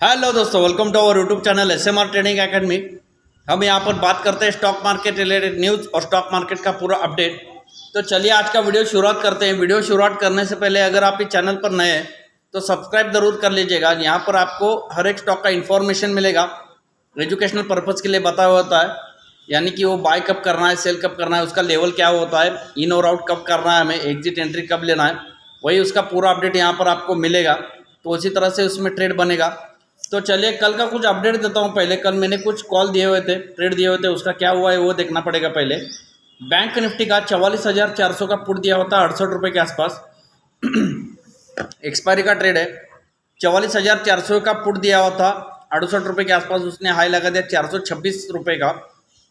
Hello दोस्तों, welcome to our YouTube channel SMR trading academy. हम यहाँ पर बात करते हैं स्टॉक मार्केट रिलेटेड न्यूज़ और स्टॉक मार्केट का पूरा अपडेट। तो चलिए आज का वीडियो शुरुआत करते हैं। वीडियो शुरुआत करने से पहले अगर आप इस चैनल पर नए हैं तो सब्सक्राइब ज़रूर कर लीजिएगा। यहाँ पर आपको हर एक स्टॉक का इन्फॉर्मेशन मिलेगा, एजुकेशनल पर्पज़ के लिए बताया होता है, यानी कि वो बाय कब करना है, सेल कब करना है, उसका लेवल क्या होता है, इन और आउट कब करना है, हमें एग्जिट एंट्री कब लेना है, वही उसका पूरा अपडेट यहाँ पर आपको मिलेगा। तो उसी तरह से उसमें ट्रेड बनेगा। तो चलिए कल का कुछ अपडेट देता हूँ। पहले कल मैंने कुछ कॉल दिए हुए थे, ट्रेड दिए हुए थे, उसका क्या हुआ है वो देखना पड़ेगा। पहले बैंक निफ्टी का 44,400 का पुट दिया होता 68 रुपये के आसपास। एक्सपायरी का ट्रेड है। 44,400 का पुट दिया हुआ था 68 रुपये के आसपास, उसने हाई लगा दिया 426 रुपये का।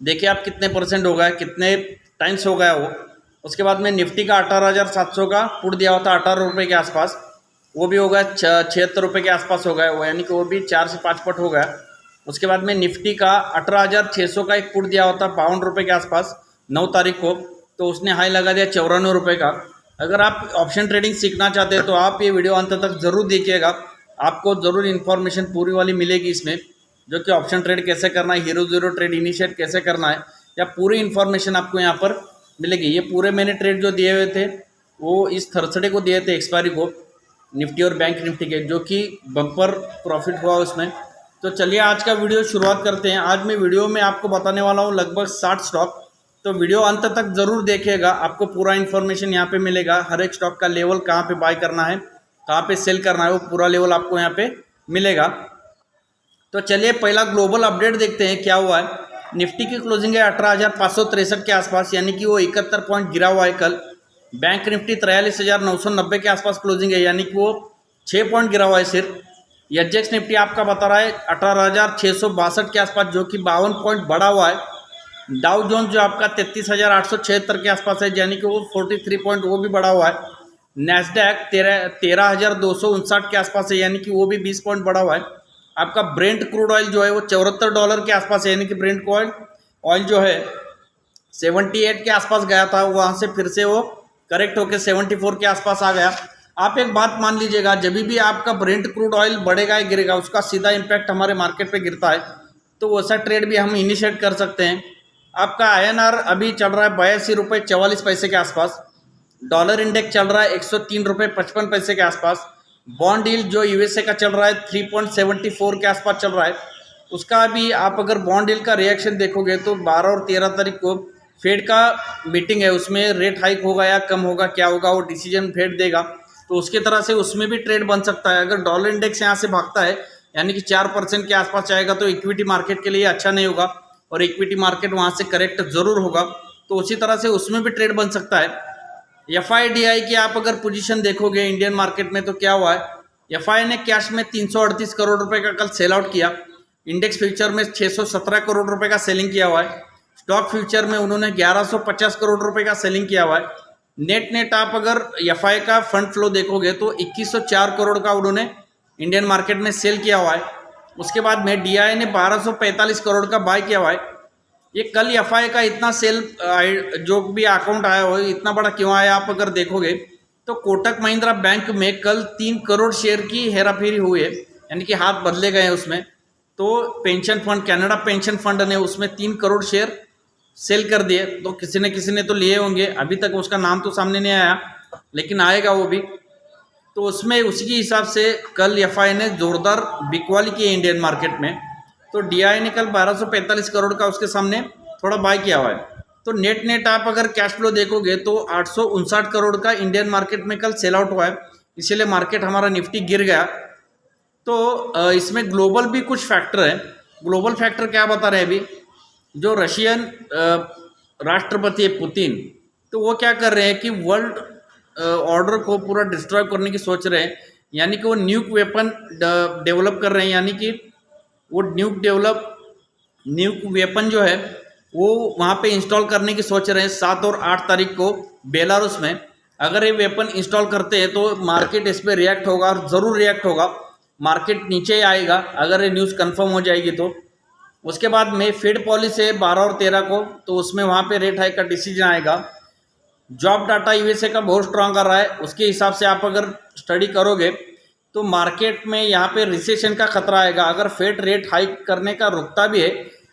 देखिए आप कितने परसेंट हो गया, कितने टाइम्स हो गया वो। उसके बाद में निफ्टी का 18,700 का पुट दिया हुआ था 18 रुपये के आसपास, वो भी हो गया 76 रुपये के आसपास हो गया वो, यानी कि वो भी 4 से 5 पट हो गया। उसके बाद में निफ्टी का 18,600 का एक पुट दिया होता 52 रुपये के आसपास 9 तारीख को, तो उसने हाई लगा दिया 94 रुपये का। अगर आप ऑप्शन ट्रेडिंग सीखना चाहते हैं तो आप ये वीडियो अंत तक ज़रूर देखिएगा, आपको ज़रूर इन्फॉर्मेशन पूरी वाली मिलेगी इसमें, जो कि ऑप्शन ट्रेड कैसे करना है, हीरो ज़ीरो ट्रेड इनिशिएट कैसे करना है, या पूरी इन्फॉर्मेशन आपको यहाँ पर मिलेगी। ये पूरे मैंने ट्रेड जो दिए हुए थे वो इस थर्सडे को दिए थे, एक्सपायरी को, निफ्टी और बैंक निफ्टी के, जो कि बम्पर प्रॉफिट हुआ उसमें। तो चलिए आज का वीडियो शुरुआत करते हैं। आज मैं वीडियो में आपको बताने वाला हूँ लगभग 60 स्टॉक, तो वीडियो अंत तक ज़रूर देखिएगा, आपको पूरा इन्फॉर्मेशन यहाँ पे मिलेगा। हर एक स्टॉक का लेवल कहाँ पे बाय करना है, कहाँ पे सेल करना है, वो पूरा लेवल आपको यहाँ पे मिलेगा। तो चलिए पहला ग्लोबल अपडेट देखते हैं क्या हुआ है। निफ्टी की क्लोजिंग है 18,563 के आसपास, यानी कि वो 71 पॉइंट गिरा हुआ है कल। बैंक निफ्टी 43,990 के आसपास क्लोजिंग है, यानी कि वो 6 पॉइंट गिरा हुआ है सिर्फ। एसजेक्स निफ्टी आपका बता रहा है 18,662 के आसपास, जो कि 52 पॉइंट बढ़ा हुआ है। डाउ जोन्स जो आपका 33,876 के आसपास है, यानी कि वो 43 पॉइंट वो भी बढ़ा हुआ है। नैस्डैक 13,259 के आसपास है, यानी कि वो भी 20 पॉइंट बढ़ा हुआ है। आपका ब्रेंट क्रूड ऑयल जो है वो $74 के आसपास है, यानी कि ब्रेंट ऑयल जो है 78 के आसपास गया था, वहाँ से फिर से वो करेक्ट होकर 74 के आसपास आ गया। आप एक बात मान लीजिएगा, जब भी आपका ब्रेंट क्रूड ऑयल बढ़ेगा या गिरेगा, उसका सीधा इम्पैक्ट हमारे मार्केट पे गिरता है, तो वैसा ट्रेड भी हम इनिशिएट कर सकते हैं। आपका INR अभी चल रहा है 82 रुपये 44 पैसे के आसपास। डॉलर इंडेक्स चल रहा है 103 रुपये 55 पैसे के आसपास। बॉन्ड यील्ड जो USA का चल रहा है 3.74 के आसपास चल रहा है। उसका भी आप अगर बॉन्ड यील्ड का रिएक्शन देखोगे तो 12 और 13 तारीख को फेड का मीटिंग है, उसमें रेट हाइक होगा या कम होगा, क्या होगा, वो डिसीजन फेड देगा। तो उसके तरह से उसमें भी ट्रेड बन सकता है। अगर डॉलर इंडेक्स यहाँ से भागता है, यानी कि 4% के आसपास जाएगा, तो इक्विटी मार्केट के लिए अच्छा नहीं होगा, और इक्विटी मार्केट वहाँ से करेक्ट ज़रूर होगा। तो उसी तरह से उसमें भी ट्रेड बन सकता है। FIDI की आप अगर पोजीशन देखोगे इंडियन मार्केट में, तो क्या हुआ है, FI ने कैश में 338 करोड़ रुपए का कल सेल आउट किया। इंडेक्स फ्यूचर में 617 करोड़ रुपए का सेलिंग किया हुआ है। स्टॉक फ्यूचर में उन्होंने 1150 करोड़ रुपए का सेलिंग किया हुआ है। नेट आप अगर FI का फंड फ्लो देखोगे तो 2104 करोड़ का उन्होंने इंडियन मार्केट में सेल किया हुआ है। उसके बाद में DI ने 1245 करोड़ का बाय किया हुआ है। ये कल FI का इतना सेल जो भी अकाउंट आया हो, इतना बड़ा क्यों आया, आप अगर देखोगे तो कोटक महिंद्रा बैंक में कल 3 करोड़ शेयर की हेराफेरी हुई है, यानी कि हाथ बदले गए हैं उसमें। तो pension fund, Canada pension fund ने उसमें 3 करोड़ शेयर सेल कर दिए। तो किसी ने तो लिए होंगे, अभी तक उसका नाम तो सामने नहीं आया, लेकिन आएगा वो भी। तो उसमें उसी के हिसाब से कल FI ने जोरदार बिकवाली की इंडियन मार्केट में। तो DI ने कल 1245 करोड़ का उसके सामने थोड़ा बाय किया हुआ है। तो नेट आप अगर कैश फ्लो देखोगे तो 859 करोड़ का इंडियन मार्केट में कल सेल आउट हुआ है, इसीलिए मार्केट हमारा निफ्टी गिर गया। तो इसमें ग्लोबल भी कुछ फैक्टर है। ग्लोबल फैक्टर क्या बता रहे हैं अभी, जो रशियन राष्ट्रपति है पुतिन, तो वो क्या कर रहे हैं कि वर्ल्ड ऑर्डर को पूरा डिस्ट्रॉय करने की सोच रहे हैं, यानी कि वो न्यूक वेपन डेवलप कर रहे हैं, यानी कि वो न्यूक वेपन जो है वो वहाँ पे इंस्टॉल करने की सोच रहे हैं 7 और 8 तारीख को बेलारूस में। अगर ये वेपन इंस्टॉल करते हैं तो मार्केट इस पर रिएक्ट होगा, और ज़रूर रिएक्ट होगा, मार्केट नीचे आएगा अगर ये न्यूज़ कंफर्म हो जाएगी तो। उसके बाद में फेड पॉलिसी है 12 और 13 को, तो उसमें वहाँ पे रेट हाइक का डिसीजन आएगा। जॉब डाटा USA का बहुत स्ट्रांग कर रहा है, उसके हिसाब से आप अगर स्टडी करोगे तो मार्केट में यहाँ पे रिसेशन का खतरा आएगा। अगर फेड रेट हाइक करने का रुकता भी है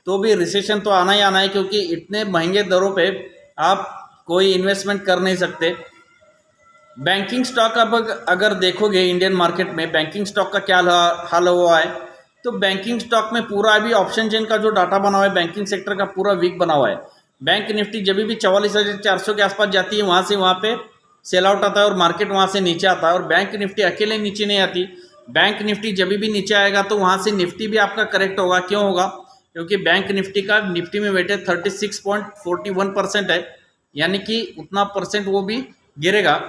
तो भी रिसेशन तो आना ही आना है, क्योंकि इतने महंगे दरों पे आप कोई इन्वेस्टमेंट कर नहीं सकते। बैंकिंग स्टॉक अब अगर देखोगे इंडियन मार्केट में बैंकिंग स्टॉक का क्या हाल हुआ है, तो बैंकिंग स्टॉक में पूरा अभी ऑप्शन चेन का जो डाटा बना हुआ है बैंकिंग सेक्टर का पूरा वीक बना हुआ है। बैंक निफ्टी जब भी 44,400 के आसपास जाती है वहाँ से वहाँ पे सेल आउट आता है और मार्केट वहाँ से नीचे आता है, और बैंक निफ्टी अकेले नीचे नहीं आती। बैंक निफ्टी जब भी नीचे आएगा तो वहाँ से निफ्टी भी आपका करेक्ट होगा। क्यों होगा? क्योंकि बैंक निफ्टी का निफ्टी में वेटेज 36.41% है, यानी कि उतना परसेंट वो भी गिरेगा।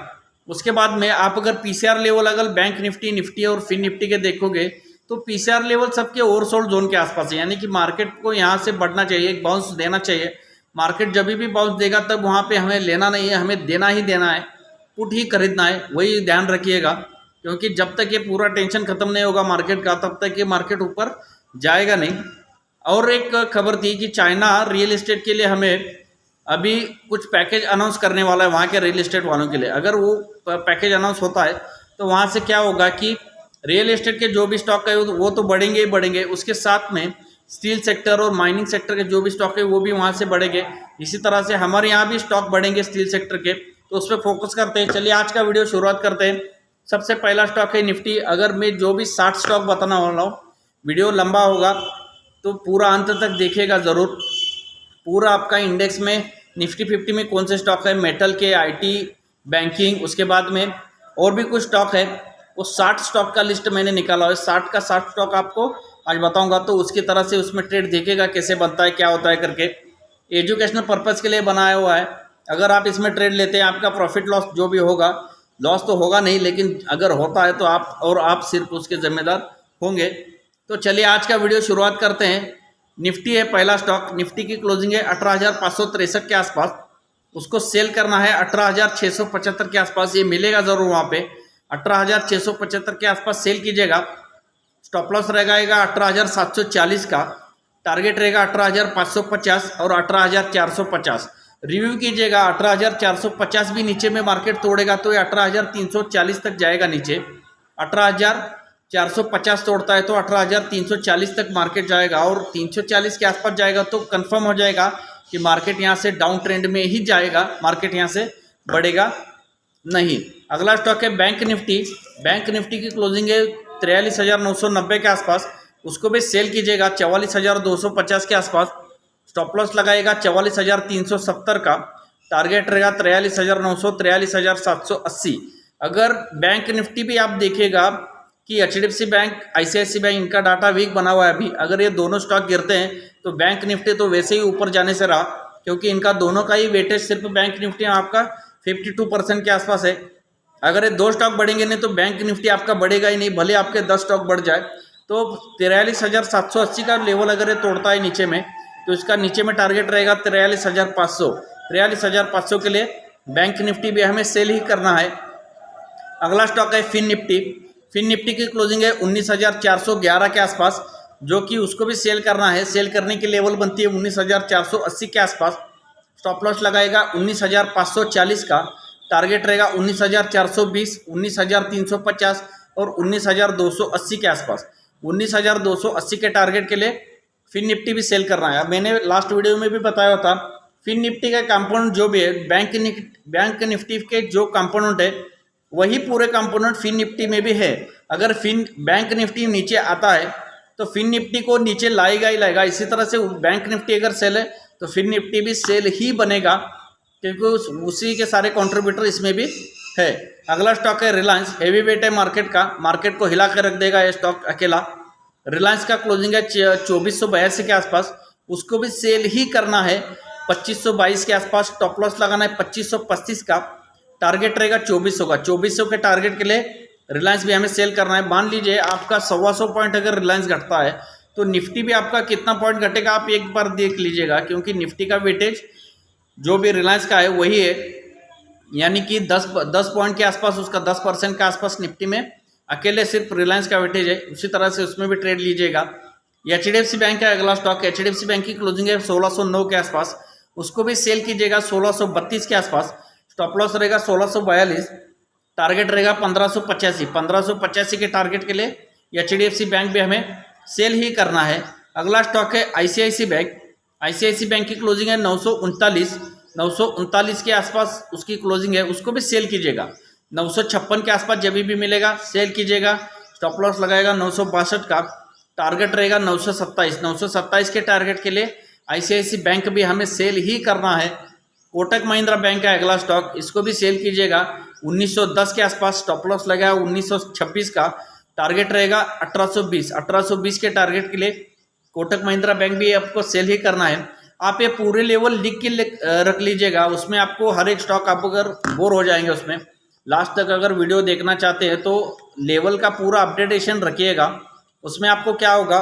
उसके बाद में आप अगर पीसीआर लेवल अगर बैंक निफ्टी और फिन निफ्टी के देखोगे तो पीसीआर लेवल सबके ओवरसोल्ड जोन के आसपास है, यानी कि मार्केट को यहाँ से बढ़ना चाहिए, एक बाउंस देना चाहिए। मार्केट जब भी बाउंस देगा तब वहाँ पे हमें लेना नहीं है, हमें देना ही देना है, पुट ही खरीदना है, वही ध्यान रखिएगा। क्योंकि जब तक ये पूरा टेंशन खत्म नहीं होगा मार्केट का तब तक ये मार्केट ऊपर जाएगा नहीं। और एक खबर थी कि चाइना रियल एस्टेट के लिए हमें अभी कुछ पैकेज अनाउंस करने वाला है वहाँ के रियल एस्टेट वालों के लिए। अगर वो पैकेज अनाउंस होता है तो वहाँ से क्या होगा कि रियल एस्टेट के जो भी स्टॉक है वो तो बढ़ेंगे ही बढ़ेंगे, उसके साथ में स्टील सेक्टर और माइनिंग सेक्टर के जो भी स्टॉक है वो भी वहाँ से बढ़ेंगे। इसी तरह से हमारे यहाँ भी स्टॉक बढ़ेंगे स्टील सेक्टर के, तो उस पर फोकस करते हैं। चलिए आज का वीडियो शुरुआत करते हैं। सबसे पहला स्टॉक है निफ्टी। अगर मैं जो भी 60 स्टॉक बताना वाला हूँ, वीडियो लंबा होगा तो पूरा अंत तक देखिएगा ज़रूर। पूरा आपका इंडेक्स में निफ्टी 50 में कौन से स्टॉक है, मेटल के, आईटी, बैंकिंग, उसके बाद में और भी कुछ स्टॉक है, वो 60 स्टॉक का लिस्ट मैंने निकाला है। 60 का 60 स्टॉक आपको आज बताऊंगा, तो उसकी तरह से उसमें ट्रेड देखिएगा कैसे बनता है, क्या होता है करके। एजुकेशनल पर्पज़ के लिए बनाया हुआ है। अगर आप इसमें ट्रेड लेते हैं आपका प्रॉफिट लॉस जो भी होगा, लॉस तो होगा नहीं, लेकिन अगर होता है तो आप सिर्फ उसके जिम्मेदार होंगे। तो चलिए आज का वीडियो शुरुआत करते हैं। निफ्टी है पहला स्टॉक। निफ्टी की क्लोजिंग है 18,563 के आसपास। उसको सेल करना है 18,675 के आसपास। ये मिलेगा ज़रूर वहाँ पे। 18,675 के आसपास सेल कीजिएगा। स्टॉप लॉस रहेगा 18,740 का। टारगेट रहेगा 18,550 और 18,450। रिव्यू कीजिएगा 18,450 भी नीचे में मार्केट तोड़ेगा तो ये 18,340 तक जाएगा नीचे। 18,450 तोड़ता है तो 18,340 तक मार्केट जाएगा, और 340 के आसपास जाएगा तो कंफर्म हो जाएगा कि मार्केट यहाँ से डाउन ट्रेंड में ही जाएगा, मार्केट यहाँ से बढ़ेगा नहीं। अगला स्टॉक है बैंक निफ्टी। बैंक निफ्टी की क्लोजिंग है 43,990 के आसपास। उसको भी सेल कीजिएगा 44,250 के आसपास। स्टॉप लॉस लगाएगा 44,370 का। टारगेट रहेगा 43,900, 43,780। अगर बैंक निफ्टी भी आप देखिएगा कि एचडीएफसी बैंक, आईसीआईसी बैंक, इनका डाटा वीक बना हुआ है अभी। अगर ये दोनों स्टॉक गिरते हैं तो बैंक निफ्टी तो वैसे ही ऊपर जाने से रहा, क्योंकि इनका दोनों का ही वेटेज सिर्फ बैंक निफ्टी आपका 52% के आसपास है। अगर ये दो स्टॉक बढ़ेंगे नहीं तो बैंक निफ्टी आपका बढ़ेगा ही नहीं, भले आपके 10 स्टॉक बढ़ जाए। तो 43,780 का लेवल अगर ये तोड़ता है नीचे में तो इसका नीचे में टारगेट रहेगा 43,500। 43,500 के लिए बैंक निफ्टी भी हमें सेल ही करना है। अगला स्टॉक है फिन निफ्टी। फिन निफ्टी की क्लोजिंग है 19,411 के आसपास, जो कि उसको भी सेल करना है। सेल करने की लेवल बनती है 19,480 के आसपास। स्टॉप लॉस लगाएगा 19,540 का। टारगेट रहेगा 19,420, 19,350 और 19,280 के आसपास। 19,280 के टारगेट के लिए फिन निफ्टी भी सेल करना है। मैंने लास्ट वीडियो में भी बताया था फिन निफ्टी का कंपोनेंट जो भी है, बैंक निफ्टी के जो कंपोनेंट है वही पूरे कंपोनेंट फिन निफ्टी में भी है। अगर बैंक निफ्टी नीचे आता है तो फिन निफ्टी को नीचे लाएगा ही लाएगा। इसी तरह से बैंक निफ्टी अगर सेल है तो फिन निफ्टी भी सेल ही बनेगा, क्योंकि उसी के सारे कंट्रीब्यूटर इसमें भी है। अगला स्टॉक है रिलायंस। हेवी वेट है मार्केट का, मार्केट को हिला कर रख देगा ये स्टॉक अकेला। रिलायंस का क्लोजिंग है 2482 के आसपास। उसको भी सेल ही करना है 2522 के आसपास। स्टॉप लॉस लगाना है 2535 का। टारगेट रहेगा 2400 का। 2400 के टारगेट के लिए रिलायंस भी हमें सेल करना है। मान लीजिए आपका 125 पॉइंट अगर रिलायंस घटता है तो निफ्टी भी आपका कितना पॉइंट घटेगा आप एक बार देख लीजिएगा, क्योंकि निफ्टी का वेटेज जो भी रिलायंस का है वही है, यानी कि 10 पॉइंट के आसपास उसका 10% के आसपास निफ्टी में अकेले सिर्फ रिलायंस का वेटेज है। उसी तरह से उसमें भी ट्रेड लीजिएगा। एचडीएफसी बैंक का अगला स्टॉक है। एचडीएफसी बैंक की क्लोजिंग है 1609 के आसपास। उसको भी सेल कीजिएगा 1632 के आसपास। स्टॉप लॉस रहेगा 1642। टारगेट रहेगा 1585 के टारगेट के लिए HDFC बैंक भी हमें सेल ही करना है। अगला स्टॉक है ICICI बैंक। ICICI बैंक की क्लोजिंग है 939 के आसपास उसकी क्लोजिंग है, उसको भी सेल कीजिएगा। 956 के आसपास जब भी मिलेगा सेल कीजिएगा। स्टॉप लॉस लगाएगा 962 का, टारगेट रहेगा 927 के टारगेट के लिए ICICI बैंक भी हमें सेल ही करना है। कोटक महिंद्रा बैंक का अगला स्टॉक, इसको भी सेल कीजिएगा। 1910 के आसपास स्टॉप लॉस लगाया, 1926 का टारगेट रहेगा 1820 के टारगेट के लिए कोटक महिंद्रा बैंक भी आपको सेल ही करना है। आप ये पूरे लेवल लिख के रख लीजिएगा, उसमें आपको हर एक स्टॉक आप अगर बोर हो जाएंगे उसमें, लास्ट तक अगर वीडियो देखना चाहते हैं तो लेवल का पूरा अपडेटेशन रखिएगा। उसमें आपको क्या होगा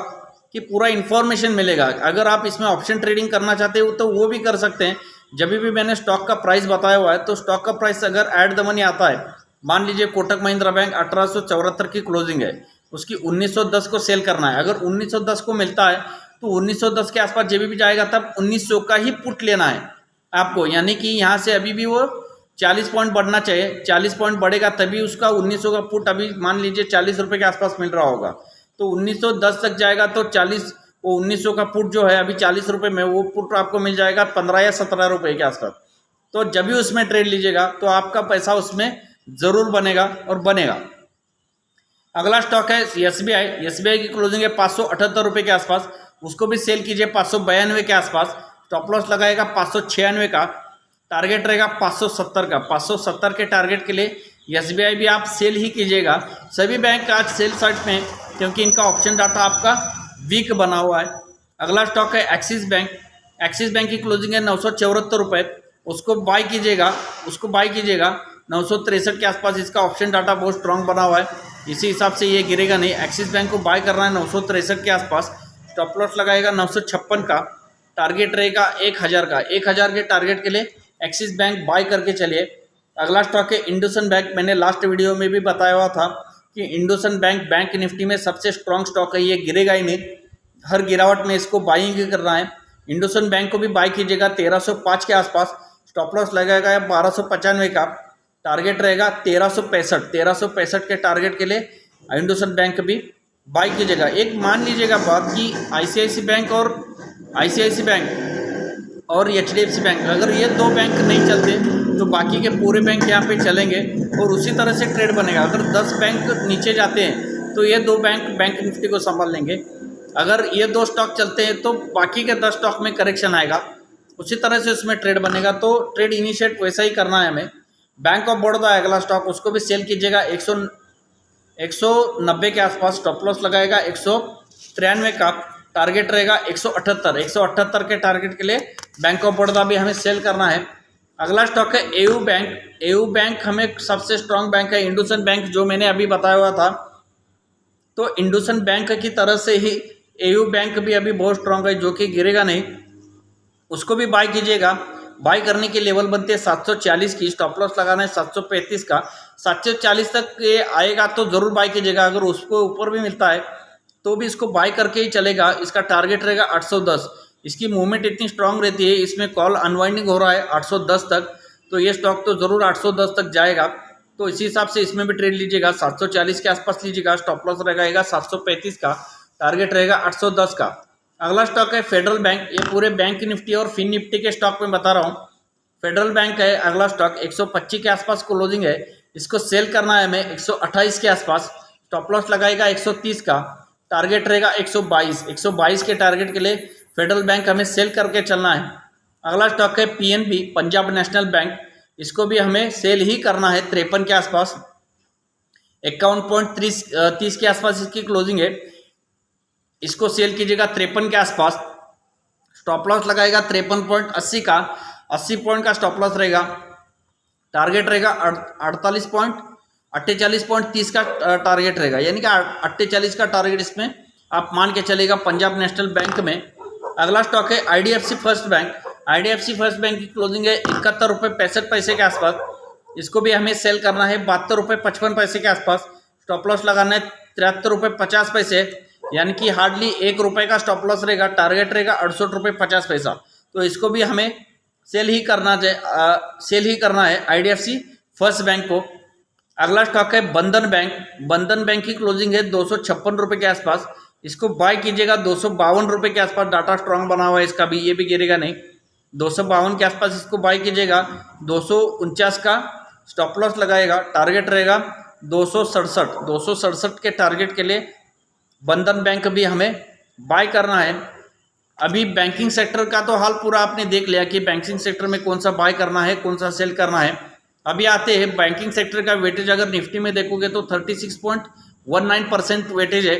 कि पूरा इन्फॉर्मेशन मिलेगा। अगर आप इसमें ऑप्शन ट्रेडिंग करना चाहते हो तो वो भी कर सकते हैं। जब भी मैंने स्टॉक का प्राइस बताया हुआ है तो स्टॉक का प्राइस अगर ऐड द मनी आता है, मान लीजिए कोटक महिंद्रा बैंक 1874 की क्लोजिंग है, उसकी 1910 को सेल करना है। अगर 1910 को मिलता है तो 1910 के आसपास जब भी जाएगा तब 1900 का ही पुट लेना है आपको, यानी कि यहाँ से अभी भी वो 40 पॉइंट बढ़ना चाहिए। 40 पॉइंट बढ़ेगा तभी उसका 1900 का पुट, अभी मान लीजिए 40 रुपये के आसपास मिल रहा होगा तो 1910 तक जाएगा तो 1900 का पुट जो है अभी 40 रुपये में, वो पुट आपको मिल जाएगा 15 या 17 रुपये के आसपास। तो जब भी उसमें ट्रेड लीजिएगा तो आपका पैसा उसमें ज़रूर बनेगा और बनेगा। अगला स्टॉक है SBI की क्लोजिंग है 578 रुपये के आसपास, उसको भी सेल कीजिए 592 के आसपास। स्टॉप लॉस लगाएगा 596 का, टारगेट रहेगा 570 का। 570 के टारगेट के लिए SBI भी आप सेल ही कीजिएगा। सभी बैंक आज सेल साइड में, क्योंकि इनका ऑप्शन डाटा आपका वीक बना हुआ है। अगला स्टॉक है एक्सिस बैंक की क्लोजिंग है 974 रुपये, उसको बाय कीजिएगा 963 के आसपास। इसका ऑप्शन डाटा बहुत स्ट्रांग बना हुआ है, इसी हिसाब से ये गिरेगा नहीं। एक्सिस बैंक को बाय करना है 963 के आसपास। स्टॉप लॉस लगाएगा 956 का, टारगेट रहेगा 1000 का। 1000 के टारगेट के लिए एक्सिस बैंक बाय करके चलिए। अगला स्टॉक है इंडसइंड बैंक। मैंने लास्ट वीडियो में भी बताया हुआ था कि इंडसइंड बैंक निफ्टी में सबसे स्ट्रांग स्टॉक है, ये गिरेगा ही नहीं। हर गिरावट में इसको बाइंग करना है। इंडसइंड बैंक को भी बाय कीजिएगा 1305 के आसपास। स्टॉप लॉस लगाएगा 1295 का, टारगेट रहेगा 1365 के टारगेट के लिए इंडसइंड बैंक भी बाय कीजिएगा। एक मान लीजिएगा बात कि ICICI बैंक और HDFC बैंक, अगर ये दो बैंक नहीं चलते तो बाकी के पूरे बैंक यहाँ पे चलेंगे और उसी तरह से ट्रेड बनेगा। अगर 10 बैंक नीचे जाते हैं तो ये दो बैंक निफ्टी को संभाल लेंगे। अगर ये दो स्टॉक चलते हैं तो बाकी के 10 स्टॉक में करेक्शन आएगा, उसी तरह से उसमें ट्रेड बनेगा। तो ट्रेड इनिशिएट वैसा ही करना है हमें। बैंक ऑफ बड़ौदा है अगला स्टॉक, उसको भी सेल कीजिएगा 190 के आसपास। स्टॉप लॉस लगाएगा 193 का, टारगेट रहेगा 178 के टारगेट के लिए बैंक ऑफ बड़ौदा भी हमें सेल करना है। अगला स्टॉक है एयू बैंक हमें सबसे स्ट्रांग बैंक है। इंडसइंड बैंक जो मैंने अभी बताया हुआ था, तो इंडसइंड बैंक की तरह से ही एयू बैंक भी अभी बहुत स्ट्रांग है, जो कि गिरेगा नहीं। उसको भी बाय कीजिएगा। बाय करने के लेवल बनते हैं 740 की, स्टॉप लॉस लगाना है 735 का। 740 तक ये आएगा तो ज़रूर बाय कीजिएगा। अगर उसको ऊपर भी मिलता है तो भी इसको बाय करके ही चलेगा। इसका टारगेट रहेगा 810। इसकी मूवमेंट इतनी स्ट्रांग रहती है, इसमें कॉल अनवाइंडिंग हो रहा है 810 तक, तो ये स्टॉक तो ज़रूर 810 तक जाएगा। तो इसी हिसाब से इसमें भी ट्रेड लीजिएगा। 740 के आसपास लीजिएगा। स्टॉप लॉस रहेगा 735 का, टारगेट रहेगा 810 का। अगला स्टॉक है फेडरल बैंक। ये पूरे बैंक निफ्टी और फिन निफ्टी के स्टॉक में बता रहा हूँ। फेडरल बैंक है अगला स्टॉक, 125 के आसपास क्लोजिंग है। इसको सेल करना है हमें 128 के आसपास। स्टॉप लॉस लगाएगा 130 का, टारगेट रहेगा 122 के टारगेट के लिए फेडरल बैंक हमें सेल करके चलना है। अगला स्टॉक है PNB, पंजाब नेशनल बैंक। इसको भी हमें सेल ही करना है 53 के आसपास। 51.30 के आसपास इसकी क्लोजिंग है। इसको सेल कीजिएगा 53 के आसपास। स्टॉप लॉस लगाएगा 53.80 का, 80 पॉइंट का स्टॉप लॉस रहेगा। टारगेट रहेगा 48.30 का टारगेट रहेगा, यानी कि 48 का टारगेट इसमें आप मान के चलेगा पंजाब नेशनल बैंक में। अगला स्टॉक है IDFC first bank. IDFC first bank की क्लोजिंग है 71 रुपये 65 पैसे के आसपास। इसको भी हमें सेल करना है 72 रुपये 55 पैसे के आसपास। स्टॉप लॉस लगाना है 73 रुपये 50 पैसे, यानी कि हार्डली 1 रुपये का स्टॉप लॉस रहेगा। टारगेट रहेगा 68 रुपये 50 पैसा। तो इसको भी हमें सेल ही करना है IDFC फर्स्ट बैंक को। अगला स्टॉक है बंधन बैंक। बंधन बैंक की क्लोजिंग है 256 रुपये के आसपास। इसको बाय कीजिएगा 252 रुपये के आसपास। डाटा स्ट्रांग बना हुआ है इसका भी, ये भी गिरेगा नहीं। 252 के आसपास इसको बाय कीजिएगा। 249 का स्टॉप लॉस लगाएगा। टारगेट रहेगा 267। 267 के टारगेट के लिए बंधन बैंक भी हमें बाय करना है। अभी बैंकिंग सेक्टर का तो हाल पूरा आपने देख लिया कि बैंकिंग सेक्टर में कौन सा बाय करना है, कौन सा सेल करना है। अभी आते हैं बैंकिंग सेक्टर का वेटेज। अगर निफ्टी में देखोगे तो 36.19% वेटेज है।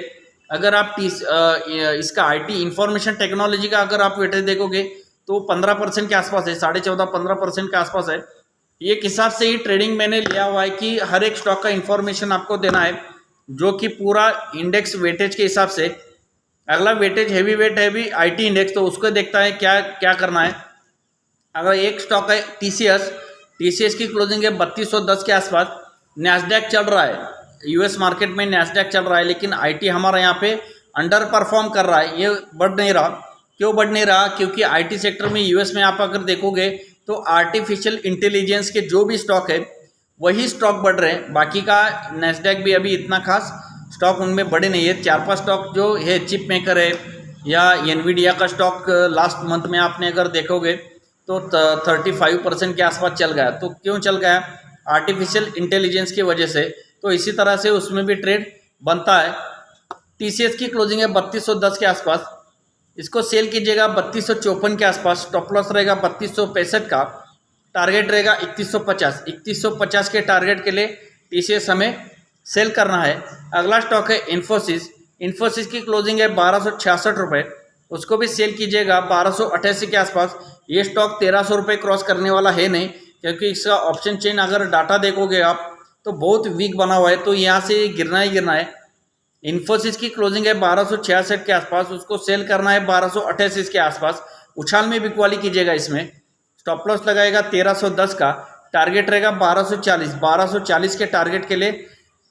अगर आप इसका आईटी इंफॉर्मेशन टेक्नोलॉजी का अगर आप वेटेज देखोगे तो 15% के आसपास है, 14.5-15% के आसपास है। एक हिसाब से ही ट्रेडिंग मैंने लिया हुआ है कि हर एक स्टॉक का इंफॉर्मेशन आपको देना है, जो कि पूरा इंडेक्स वेटेज के हिसाब से। अगला weightage heavy weight heavy IT index, तो उसको देखता है क्या क्या करना है। अगर एक स्टॉक है टीसीएस की क्लोजिंग है 3210 के आसपास। नैस्डैक चल रहा है, यूएस मार्केट में नैस्डैक चल रहा है, लेकिन आईटी हमारा यहाँ पे अंडर परफॉर्म कर रहा है, ये बढ़ नहीं रहा। क्यों बढ़ नहीं रहा? क्योंकि आईटी सेक्टर में यूएस में आप अगर देखोगे तो आर्टिफिशियल इंटेलिजेंस के जो भी स्टॉक है वही स्टॉक बढ़ रहे हैं। बाकी का नैस्डैक भी अभी इतना खास स्टॉक उनमें बढ़े नहीं है। 4-5 स्टॉक जो है, चिप मेकर है या एनवीडिया का स्टॉक लास्ट मंथ में आपने अगर देखोगे तो 35% के आसपास चल गया। तो क्यों चल गया? आर्टिफिशियल इंटेलिजेंस की वजह से। तो इसी तरह से उसमें भी ट्रेड बनता है। टीसीएस की क्लोजिंग है 3210 के आसपास। इसको सेल कीजिएगा 3254 के आसपास। स्टॉप लॉस रहेगा 3265 का। टारगेट रहेगा 3150। 3150 के टारगेट के लिए टीसीएस हमें सेल करना है। अगला स्टॉक है इन्फोसिस। इन्फोसिस की क्लोजिंग है 1266 रुपये। उसको भी सेल कीजिएगा 1288 के आसपास। ये स्टॉक 1300 रुपये क्रॉस करने वाला है नहीं, क्योंकि इसका ऑप्शन चेन अगर डाटा देखोगे आप तो बहुत वीक बना हुआ है, तो यहाँ से गिरना ही गिरना है। इन्फोसिस की क्लोजिंग है 1266 के आसपास। उसको सेल करना है 1288 के आसपास। उछाल में बिकवाली कीजिएगा इसमें। स्टॉप लॉस लगाएगा 1310 का। टारगेट रहेगा 1240। 1240 के टारगेट के लिए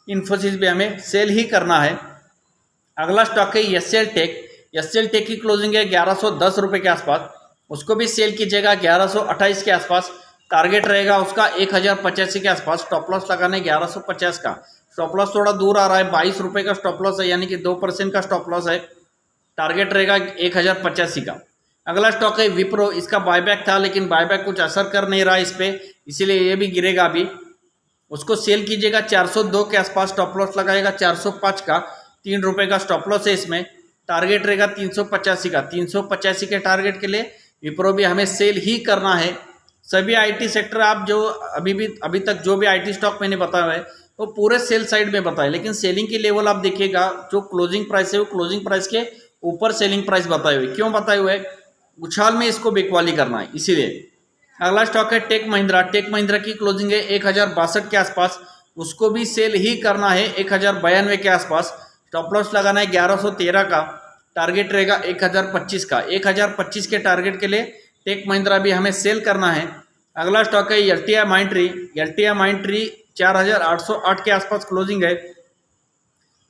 इन्फोसिस भी हमें सेल ही करना है। अगला स्टॉक है एसएल टेक। एसएल टेक की क्लोजिंग है 1110 रुपये के आसपास। उसको भी सेल कीजिएगा 1128 के आसपास। टारगेट रहेगा उसका 1085 के आसपास। स्टॉप लॉस लगाने 1150 का। स्टॉप लॉस थोड़ा दूर आ रहा है, 22 रुपये का स्टॉप लॉस है, यानी कि 2% का स्टॉप लॉस है। टारगेट रहेगा 1085 का। अगला स्टॉक है विप्रो। इसका बायबैक था, लेकिन बायबैक कुछ असर कर नहीं रहा इस पर, इसीलिए ये भी गिरेगा अभी। उसको सेल कीजिएगा 402 के आसपास। स्टॉप लॉस लगाएगा 405 का। 3 रुपये का स्टॉप लॉस है इसमें। टारगेट रहेगा 385 का। 385 के टारगेट के लिए विप्रो भी हमें सेल ही करना है। सभी आईटी सेक्टर आप जो अभी तक जो भी आईटी स्टॉक मैंने बताया है वो पूरे सेल साइड में बताए, लेकिन सेलिंग की लेवल आप देखिएगा, जो क्लोजिंग प्राइस है वो क्लोजिंग प्राइस के ऊपर सेलिंग प्राइस बताए हुए। क्यों बताए हुए? उछाल में इसको बिकवाली करना है, इसीलिए। अगला स्टॉक है टेक महिंद्रा। टेक महिंद्रा की क्लोजिंग है 1062 के आसपास। उसको भी सेल ही करना है 1092 के आसपास। स्टॉप लॉस लगाना है 1113 का। टारगेट रहेगा 1025 का। 1025 के टारगेट के लिए टेक महिंद्रा भी हमें सेल करना है। अगला स्टॉक है एलटीआई माइंट्री। एलटीआई माइंट्री 4808 के आसपास क्लोजिंग है।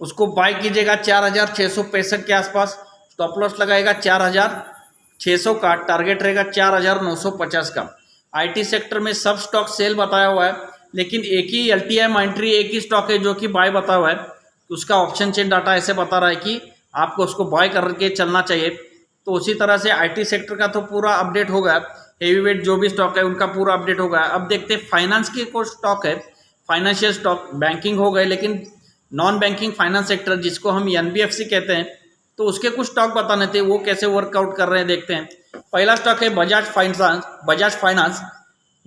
उसको बाय कीजिएगा 4665 के आसपास। स्टॉप लॉस लगाएगा 4600 का। टारगेट रहेगा 4950 का। आईटी सेक्टर में सब स्टॉक सेल बताया हुआ है, लेकिन एक ही एलटीआई माइंट्री एक ही स्टॉक है जो कि बाय बताया हुआ है। उसका ऑप्शन चेन डाटा ऐसे बता रहा है कि आपको उसको बाय करके चलना चाहिए। तो उसी तरह से आईटी सेक्टर का तो पूरा अपडेट हो गया। हेवी वेट जो भी स्टॉक है उनका पूरा अपडेट हो गया। अब देखते हैं फाइनेंस के कुछ स्टॉक है, फाइनेंशियल स्टॉक। बैंकिंग हो गए, लेकिन नॉन बैंकिंग फाइनेंस सेक्टर जिसको हम एनबीएफसी कहते हैं, तो उसके कुछ स्टॉक बताने थे, वो कैसे वर्कआउट कर रहे हैं देखते हैं। पहला स्टॉक है बजाज फाइनेंस।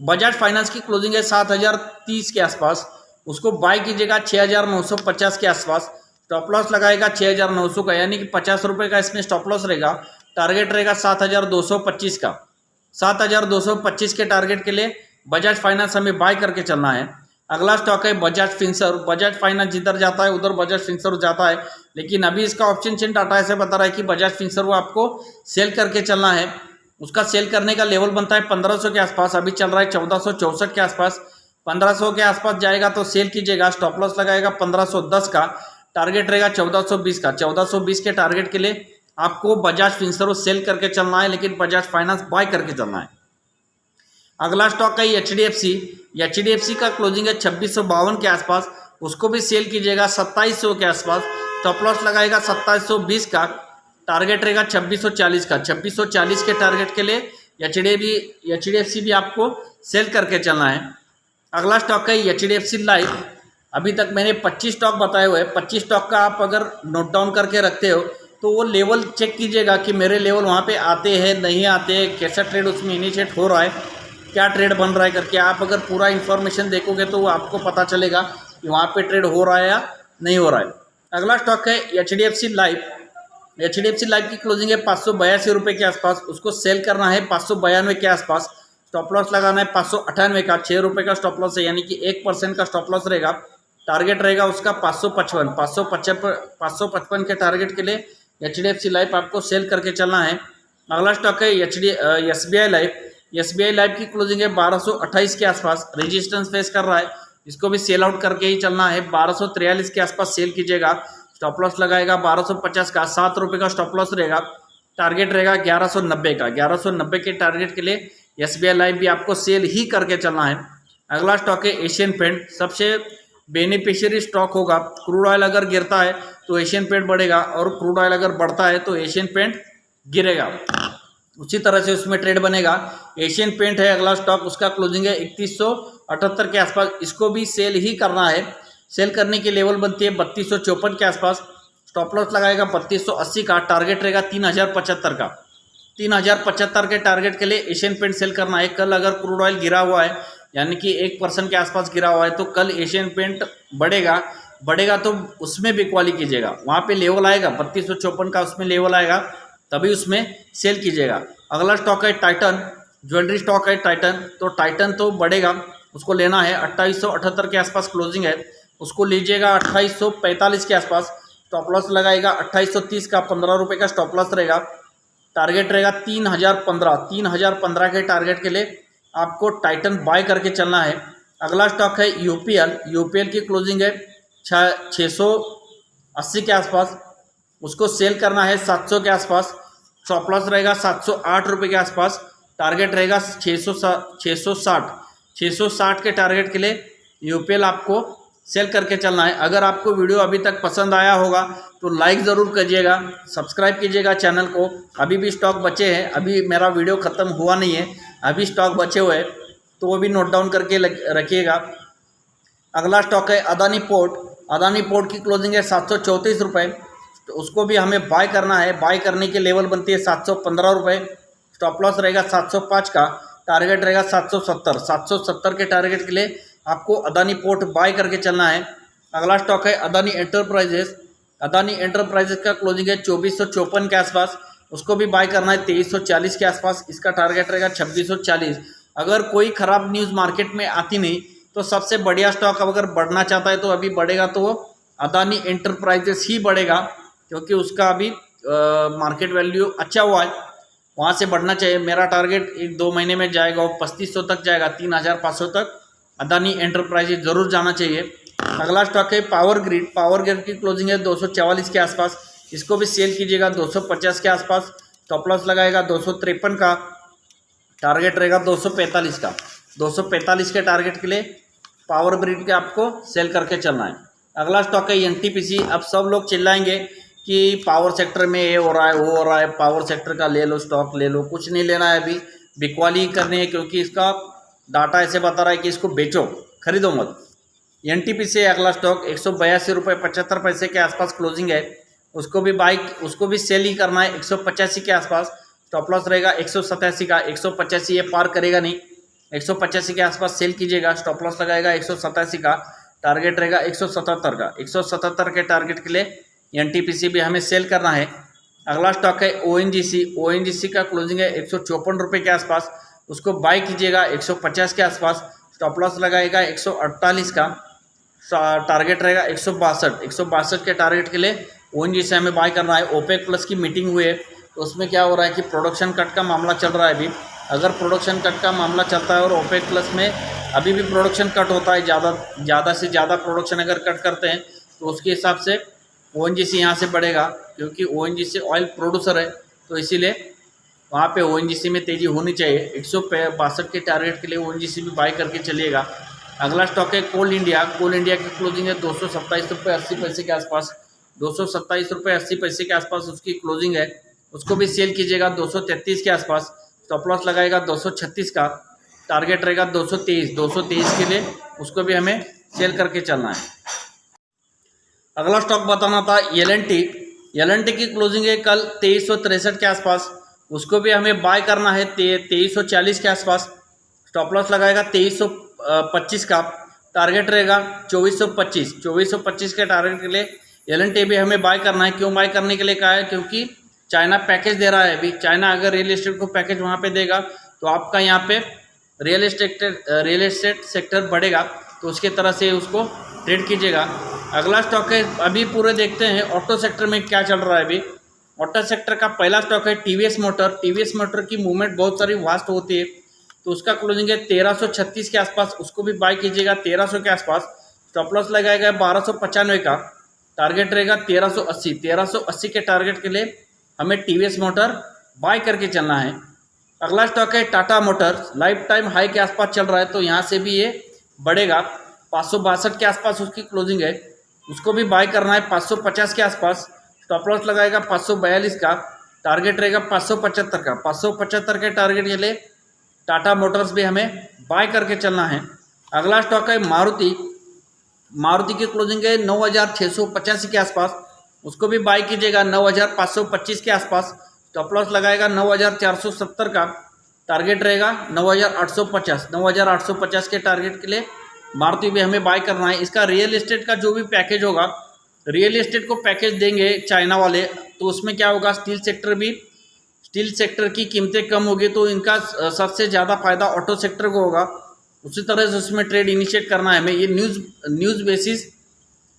बजाज फाइनेंस की क्लोजिंग है 7030 के आसपास। उसको बाय कीजिएगा 6950 के आसपास। स्टॉप लॉस लगाएगा 6900 का, यानी कि 50 रुपये का इसमें स्टॉप लॉस रहेगा। टारगेट रहेगा 7225 का। 7225 के टारगेट के लिए बजाज फाइनेंस हमें बाय करके चलना है। अगला स्टॉक है बजाज फिनसर्व। बजाज फाइनेंस जिधर जाता है उधर बजाज फिनसर्व जाता है, लेकिन अभी इसका ऑप्शन चेन डाटा ऐसे बता रहा है कि बजाज फिनसर्व आपको सेल करके चलना है। उसका सेल करने का लेवल बनता है 1500 के आसपास। अभी चल रहा है 1464 के आसपास। 1500 के आसपास जाएगा तो सेल कीजिएगा। स्टॉप लॉस लगाएगा 1510 का। टारगेट रहेगा 1420 का। 1420 के टारगेट के लिए आपको बजाज फिनसर्व सेल करके चलना है, लेकिन बजाज फाइनेंस बाय करके चलना है। अगला स्टॉक है एचडीएफसी। HDFC का क्लोजिंग है 2652 के आसपास, उसको भी सेल कीजिएगा 2700 के आसपास। स्टॉप लॉस लगाएगा 2720 का, टारगेट रहेगा 2640 का। 2640 के टारगेट के लिए HDFC भी आपको सेल करके चलना है। अगला स्टॉक है HDFC लाइफ। अभी तक मैंने 25 स्टॉक बताए हुए हैं। 25 स्टॉक का आप अगर नोट डाउन करके रखते हो तो वो लेवल चेक कीजिएगा कि मेरे लेवल वहाँ पे आते हैं नहीं आते हैं, कैसा ट्रेड उसमें इनिशिएट हो रहा है, क्या ट्रेड बन रहा है करके। आप अगर पूरा इन्फॉर्मेशन देखोगे तो आपको पता चलेगा कि वहाँ पे ट्रेड हो रहा है या नहीं हो रहा है। अगला स्टॉक है HDFC लाइफ। HDFC लाइफ की क्लोजिंग है 582 रुपये के आसपास, उसको सेल करना है 592 के आसपास। स्टॉप लॉस लगाना है 598 का, 6 रुपये का स्टॉप लॉस है, यानी कि 1% का स्टॉप लॉस रहेगा। टारगेट रहेगा उसका 555 के टारगेट के लिए HDFC लाइफ आपको सेल करके चलना है। अगला स्टॉक है SBI लाइफ। SBI लाइफ की क्लोजिंग है 1228 के आसपास, रेजिस्टेंस फेस कर रहा है, इसको भी सेल आउट करके ही चलना है। 1243 के आसपास सेल कीजिएगा। स्टॉप लॉस लगाएगा 1250 का, 7 रुपये का स्टॉप लॉस रहेगा। टारगेट रहेगा 1190 का। 1190 के टारगेट के लिए SBI लाइफ भी आपको सेल ही करके चलना है। अगला स्टॉक है एशियन पेंट। सबसे बेनिफिशियरी स्टॉक होगा। क्रूड ऑयल अगर गिरता है तो एशियन पेंट बढ़ेगा, और क्रूड ऑयल अगर बढ़ता है तो एशियन पेंट गिरेगा। उसी तरह से उसमें ट्रेड बनेगा। एशियन पेंट है अगला स्टॉक, उसका क्लोजिंग है 3178 के आसपास, इसको भी सेल ही करना है। सेल करने की लेवल बनती है 3254 के आसपास। स्टॉप लॉस लगाएगा 3280 का, टारगेट रहेगा 3075 का। 3075 के टारगेट के लिए एशियन पेंट सेल करना है। कल अगर क्रूड ऑयल गिरा हुआ है, यानी कि 1% के आसपास गिरा हुआ है, तो कल एशियन पेंट बढ़ेगा तो उसमें बिकवाली कीजिएगा। वहाँ पे लेवल आएगा 3254 का, उसमें लेवल आएगा तभी उसमें सेल कीजिएगा। अगला स्टॉक है टाइटन, ज्वेलरी स्टॉक है टाइटन। तो टाइटन तो बढ़ेगा, उसको लेना है। 2878 के आसपास क्लोजिंग है, उसको लीजिएगा 2845 के आसपास। स्टॉप लॉस लगाएगा 2830 का, 15 रुपये का स्टॉप लॉस रहेगा। टारगेट रहेगा 3015 के टारगेट के लिए आपको टाइटन बाय करके चलना है। अगला स्टॉक है यूपीएल की क्लोजिंग है 680 के आसपास, उसको सेल करना है 700 के आसपास। स्टॉप लॉस रहेगा 708 रुपये के आसपास। टारगेट रहेगा 660 के टारगेट के लिए यूपीएल आपको सेल करके चलना है। अगर आपको वीडियो अभी तक पसंद आया होगा तो लाइक ज़रूर कीजिएगा, सब्सक्राइब कीजिएगा चैनल को। अभी भी स्टॉक बचे हैं, अभी मेरा वीडियो ख़त्म हुआ नहीं है, अभी स्टॉक बचे हुए हैं, तो वो भी नोट डाउन करके रखिएगा। अगला स्टॉक है अदानी पोर्ट की क्लोजिंग है 734 रुपये, तो उसको भी हमें बाय करना है। बाय करने की लेवल बनती है 715 रुपये। स्टॉप लॉस रहेगा 705 का, टारगेट रहेगा 770 के टारगेट के लिए आपको अदानी पोर्ट बाय करके चलना है। अगला स्टॉक है अदानी एंटरप्राइजेस का क्लोजिंग है 2454 के आसपास, उसको भी बाय करना है 2340 के आसपास। इसका टारगेट रहेगा 2640। अगर कोई ख़राब न्यूज़ मार्केट में आती नहीं तो सबसे बढ़िया स्टॉक अगर बढ़ना चाहता है तो अभी बढ़ेगा तो वो अदानी एंटरप्राइजेस ही बढ़ेगा, क्योंकि उसका अभी मार्केट वैल्यू अच्छा हुआ है, वहाँ से बढ़ना चाहिए। मेरा टारगेट 1-2 महीने में जाएगा, वो 3500 तक जाएगा, 3500 तक अदानी एंटरप्राइजेस ज़रूर जाना चाहिए। अगला स्टॉक है पावर ग्रिड की क्लोजिंग है 244 के आसपास, इसको भी सेल कीजिएगा 250 के आसपास। स्टॉप लॉस लगाएगा 253 का, टारगेट रहेगा 245 का। 245 के टारगेट के लिए पावर ग्रिड के आपको सेल करके चलना है। अगला स्टॉक है NTPC। अब सब लोग चिल्लाएंगे कि पावर सेक्टर में ये हो रहा है वो हो रहा है, पावर सेक्टर का ले लो, स्टॉक ले लो। कुछ नहीं लेना है, अभी बिकवाली करनी है, क्योंकि इसका डाटा ऐसे बता रहा है कि इसको बेचो, खरीदो मत। NTPC अगला स्टॉक 182 रुपये 75 पैसे के आसपास क्लोजिंग है, उसको भी सेल ही करना है 185 के आसपास। स्टॉप लॉस रहेगा 187 का। 185 ये पार करेगा नहीं, 185 के आसपास सेल कीजिएगा। स्टॉप लॉस लगाएगा 187 का, टारगेट रहेगा 177 का। 177 के टारगेट के लिए NTPC भी हमें सेल करना है। अगला स्टॉक है ONGC का क्लोजिंग है 154 रुपये के आसपास, उसको बाय कीजिएगा 150 के आसपास। स्टॉप लॉस लगाएगा 148 का, टारगेट रहेगा 162 के टारगेट के लिए ONGC हमें बाय करना है। OPEC प्लस की मीटिंग हुई है, तो उसमें क्या हो रहा है कि प्रोडक्शन कट का मामला चल रहा है अभी। अगर प्रोडक्शन कट का मामला चलता है और OPEC प्लस में अभी भी प्रोडक्शन कट होता है, ज़्यादा से ज़्यादा प्रोडक्शन अगर कट करते हैं तो उसके हिसाब से ONGC यहाँ से बढ़ेगा, क्योंकि ONGC ऑयल प्रोड्यूसर है, तो इसीलिए वहाँ पे ONGC में तेज़ी होनी चाहिए। 162 के टारगेट के लिए ONGC भी बाय करके चलिएगा। अगला स्टॉक है कोल इंडिया। कोल इंडिया की क्लोजिंग है 227 रुपये 80 पैसे के आसपास, 227 रुपये 80 पैसे के आसपास उसकी क्लोजिंग है। उसको भी सेल कीजिएगा 233 के आसपास। स्टॉप लॉस लगाएगा 236 का, टारगेट रहेगा 223 के लिए, उसको भी हमें सेल करके चलना है। अगला स्टॉक बताना था एल&टी की क्लोजिंग है कल 2363 के आसपास, उसको भी हमें बाय करना है 2340 के आसपास। स्टॉप लॉस लगाएगा 2325 का, टारगेट रहेगा 2425 के टारगेट के लिए एल&टी भी हमें बाय करना है। क्यों बाय करने के लिए कहा है? क्योंकि चाइना पैकेज दे रहा है अभी। चाइना अगर रियल एस्टेट को पैकेज वहाँ पे देगा तो आपका यहाँ पे रियल एस्टेट सेक्टर बढ़ेगा, तो उसके तरह से उसको ट्रेड कीजिएगा। अगला स्टॉक है, अभी पूरे देखते हैं ऑटो सेक्टर में क्या चल रहा है। अभी ऑटो सेक्टर का पहला स्टॉक है टीवीएस मोटर की मूवमेंट बहुत सारी वास्ट होती है, तो उसका क्लोजिंग है 1336 के आसपास, उसको भी बाय कीजिएगा 1300 के आसपास। स्टॉप लॉस लगाएगा 1295 का, टारगेट रहेगा 1380 के टारगेट के लिए हमें टीवीएस मोटर बाय करके चलना है। अगला स्टॉक है Tata Motors. Life time high के आसपास चल रहा है, तो यहाँ से भी ये बढ़ेगा। 562 के आसपास उसकी क्लोजिंग है, उसको भी बाय करना है 550 के आसपास। स्टॉप लॉस लगाएगा 542 का, टारगेट रहेगा 575 का। 575 के टारगेट के लिए टाटा मोटर्स भी हमें बाय करके चलना है। अगला स्टॉक है मारुति की क्लोजिंग है 9685 के आसपास, उसको भी बाय कीजिएगा 9525 के आसपास। स्टॉप लॉस लगाएगा 9470 का, टारगेट रहेगा 9850 के टारगेट के लिए मारुति भी हमें बाय करना है। इसका रियल एस्टेट का जो भी पैकेज होगा, रियल एस्टेट को पैकेज देंगे चाइना वाले, तो उसमें क्या होगा, स्टील सेक्टर की कीमतें कम होगी, तो इनका सबसे ज़्यादा फायदा ऑटो सेक्टर को होगा। उसी तरह से उसमें ट्रेड इनिशिएट करना है हमें। ये न्यूज़ बेसिस,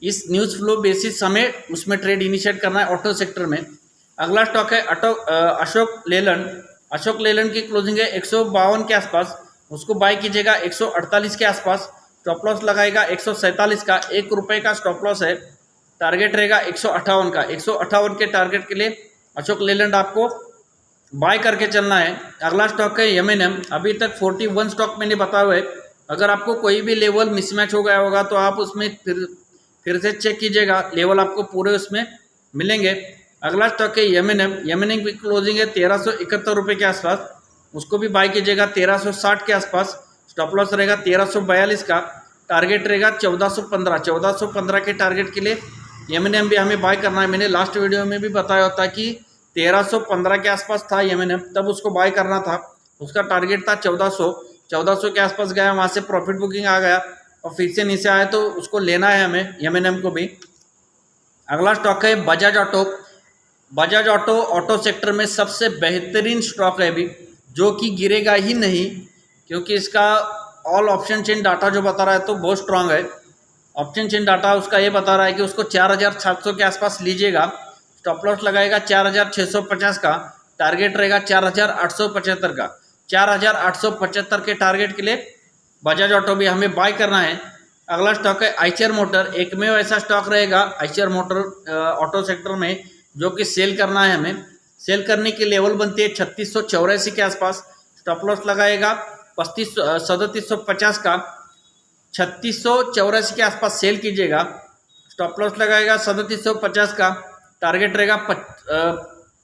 इस न्यूज़ फ्लो बेसिस हमें उसमें ट्रेड इनिशिएट करना है ऑटो सेक्टर में। अगला स्टॉक है अशोक लेलैंड की क्लोजिंग है 152 के आसपास, उसको बाय कीजिएगा 148 के आसपास। स्टॉप लॉस लगाएगा 147 का, 1 रुपये का स्टॉप लॉस है, टारगेट रहेगा 158 का। 158 के टारगेट के लिए अशोक लेलैंड आपको बाय करके चलना है। अगला स्टॉक है M&M। अभी तक 41 स्टॉक मैंने बताया हुआ है। अगर आपको कोई भी लेवल मिसमैच हो गया होगा तो आप उसमें फिर से चेक कीजिएगा, लेवल आपको पूरे उसमें मिलेंगे। अगला स्टॉक है M&M की क्लोजिंग है 1371 रुपये के आसपास, उसको भी बाय कीजिएगा 1360 के आसपास। स्टॉप लॉस रहेगा 1342 का, टारगेट रहेगा 1415 के टारगेट के लिए M&M भी हमें बाय करना है। मैंने लास्ट वीडियो में भी बताया होता कि 1315 के आसपास था M&M, तब उसको बाय करना था। उसका टारगेट था 1400 के आसपास गया, वहाँ से प्रॉफिट बुकिंग आ गया और फिर से नीचे आया, तो उसको लेना है हमें M&M को भी। अगला स्टॉक है बजाज ऑटो सेक्टर में सबसे बेहतरीन स्टॉक है अभी, जो कि गिरेगा ही नहीं, क्योंकि इसका ऑल ऑप्शन चेन डाटा जो बता रहा है तो बहुत स्ट्रांग है। ऑप्शन चेन डाटा उसका ये बता रहा है कि उसको 4700 के आसपास लीजिएगा। स्टॉप लॉस लगाएगा 4650 का, टारगेट रहेगा 4875 का। 4875 के टारगेट के लिए बजाज ऑटो भी हमें बाय करना है। अगला स्टॉक है आइचर मोटर। एक में ऐसा स्टॉक रहेगा आइचर मोटर ऑटो सेक्टर में जो कि सेल करना है हमें। सेल करने की लेवल बनती है 3684 के आसपास। स्टॉप लॉस लगाएगा 3750 का, 3684 के आसपास सेल कीजिएगा। स्टॉप लॉस लगाएगा 3750 का, टारगेट रहेगा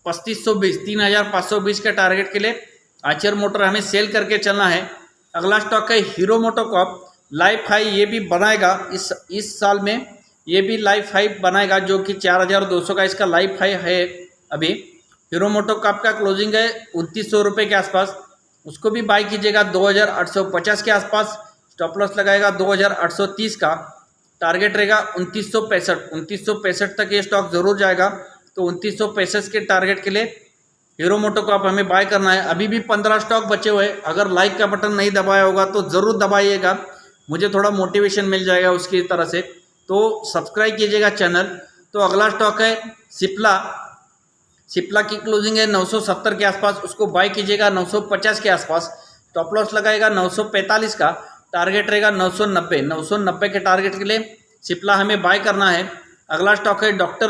3520 3520 के टारगेट के लिए आइचर मोटर हमें सेल करके चलना है। अगला स्टॉक है हीरो मोटोकॉर्प। लाइफ हाई ये भी बनाएगा इस साल में, ये भी लाइफ हाई बनाएगा, जो कि 4200 का इसका लाइफ हाई है। अभी हीरो मोटोकॉर्प का क्लोजिंग है 2900 रुपये के आसपास, उसको भी बाय कीजिएगा 2850 के आसपास। स्टॉप लॉस लगाएगा 2830 का, टारगेट रहेगा 2965 तक ये स्टॉक ज़रूर जाएगा, तो 2965 के टारगेट के लिए हीरो मोटोकॉर्प हमें बाय करना है। अभी भी 15 स्टॉक बचे हुए। अगर लाइक का बटन नहीं दबाया होगा तो ज़रूर दबाइएगा, मुझे थोड़ा मोटिवेशन मिल जाएगा उसकी तरह से, तो सब्सक्राइब कीजिएगा चैनल। तो अगला स्टॉक है सिप्ला की क्लोजिंग है 970 के आसपास, उसको बाय कीजिएगा 950 के आसपास। स्टॉप लॉस लगाएगा 945 का, टारगेट रहेगा 990 के टारगेट के लिए सिप्ला हमें बाय करना है। अगला स्टॉक है डॉक्टर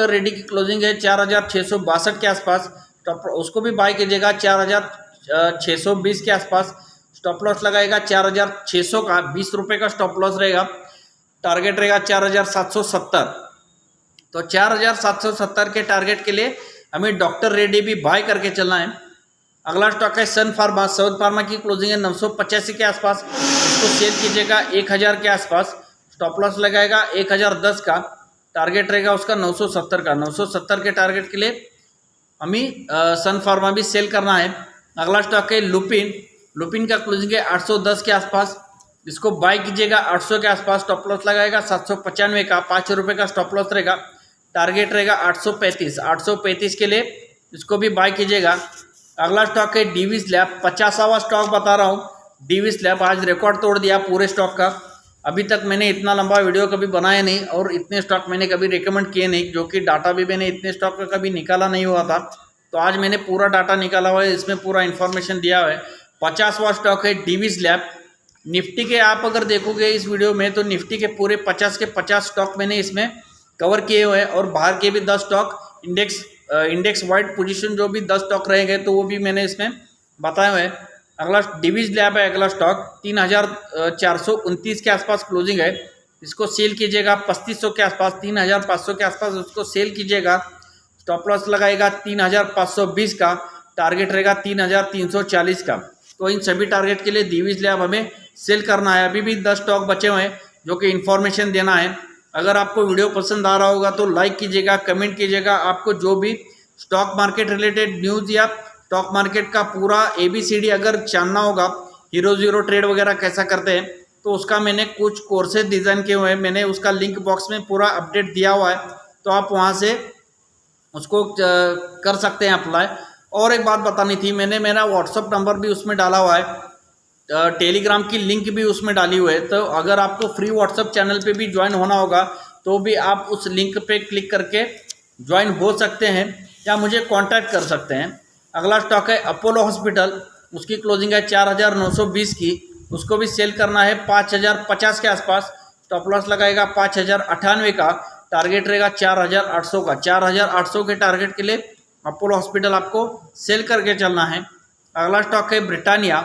रेड्डी की क्लोजिंग है 4662 के आसपास। स्टॉप उसको भी बाय कीजिएगा 4620 के आसपास। स्टॉप लॉस लगाएगा 4600 का, 20 रुपये का स्टॉप लॉस रहेगा। टारगेट रहेगा 4770। तो 4770 के टारगेट के लिए हमें डॉक्टर रेड्डी भी बाय करके चलना है। अगला स्टॉक है सन फार्मा। सन फार्मा की क्लोजिंग है 985 के आसपास, इसको सेल कीजिएगा 1000 के आसपास। स्टॉप लॉस लगाएगा 1010 का, टारगेट रहेगा उसका 970 का। 970 के टारगेट के लिए हमें सन फार्मा भी सेल करना है। अगला स्टॉक है लुपिन। लुपिन का क्लोजिंग है 810 के आसपास, इसको बाय कीजिएगा 800 के आसपास। स्टॉप लॉस लगाएगा 795 का, 5 रुपये का स्टॉप लॉस रहेगा। टारगेट रहेगा 835। 835 के लिए इसको भी बाय कीजिएगा। अगला स्टॉक है डीवीस लैब। 50वां स्टॉक बता रहा हूँ। डीवीस लैब आज रिकॉर्ड तोड़ दिया पूरे स्टॉक का। अभी तक मैंने इतना लंबा वीडियो कभी बनाया नहीं और इतने स्टॉक मैंने कभी रिकमेंड किए नहीं, जो कि डाटा भी मैंने इतने स्टॉक का कभी निकाला नहीं हुआ था। तो आज मैंने पूरा डाटा निकाला हुआ है, इसमें पूरा इन्फॉर्मेशन दिया हुआ है। 50वां स्टॉक है डीवीस लैब। निफ्टी के आप अगर देखोगे इस वीडियो में तो निफ्टी के पूरे 50 के 50 स्टॉक मैंने इसमें कवर किए हुए हैं और बाहर के भी 10 स्टॉक इंडेक्स वाइड पोजीशन जो भी 10 स्टॉक रहेंगे तो वो भी मैंने इसमें बताए हुए हैं। अगला डीवीस लैब है। अगला स्टॉक 3429 के आसपास क्लोजिंग है, इसको सेल कीजिएगा 3500 के आसपास। 3500 के आसपास उसको सेल कीजिएगा। स्टॉप लॉस लगाएगा 3520 का, टारगेट रहेगा 3340 का। तो इन सभी टारगेट के लिए डीवीस लैब हमें सेल करना है। अभी भी 10 स्टॉक बचे हुए हैं जो कि इन्फॉर्मेशन देना है। अगर आपको वीडियो पसंद आ रहा होगा तो लाइक कीजिएगा, कमेंट कीजिएगा। आपको जो भी स्टॉक मार्केट रिलेटेड न्यूज़ या स्टॉक मार्केट का पूरा ABCD अगर जानना होगा, हीरो जीरो ट्रेड वगैरह कैसा करते हैं, तो उसका मैंने कुछ कोर्सेज डिज़ाइन किए हुए हैं। मैंने उसका लिंक बॉक्स में पूरा अपडेट दिया हुआ है, तो आप वहाँ से उसको कर सकते हैं अप्लाई। और एक बात बतानी थी, मैंने मेरा व्हाट्सअप नंबर भी उसमें डाला हुआ है, टेलीग्राम की लिंक भी उसमें डाली हुई है। तो अगर आपको फ्री व्हाट्सअप चैनल पे भी ज्वाइन होना होगा तो भी आप उस लिंक पे क्लिक करके ज्वाइन हो सकते हैं या मुझे कांटेक्ट कर सकते हैं। अगला स्टॉक है अपोलो हॉस्पिटल। उसकी क्लोजिंग है 4920 की, उसको भी सेल करना है 5050 के आसपास। स्टॉप लॉस लगाएगा 5098 का, टारगेट रहेगा 4800 का। 4800 के टारगेट के लिए अपोलो हॉस्पिटल आपको सेल करके चलना है। अगला स्टॉक है ब्रिटानिया।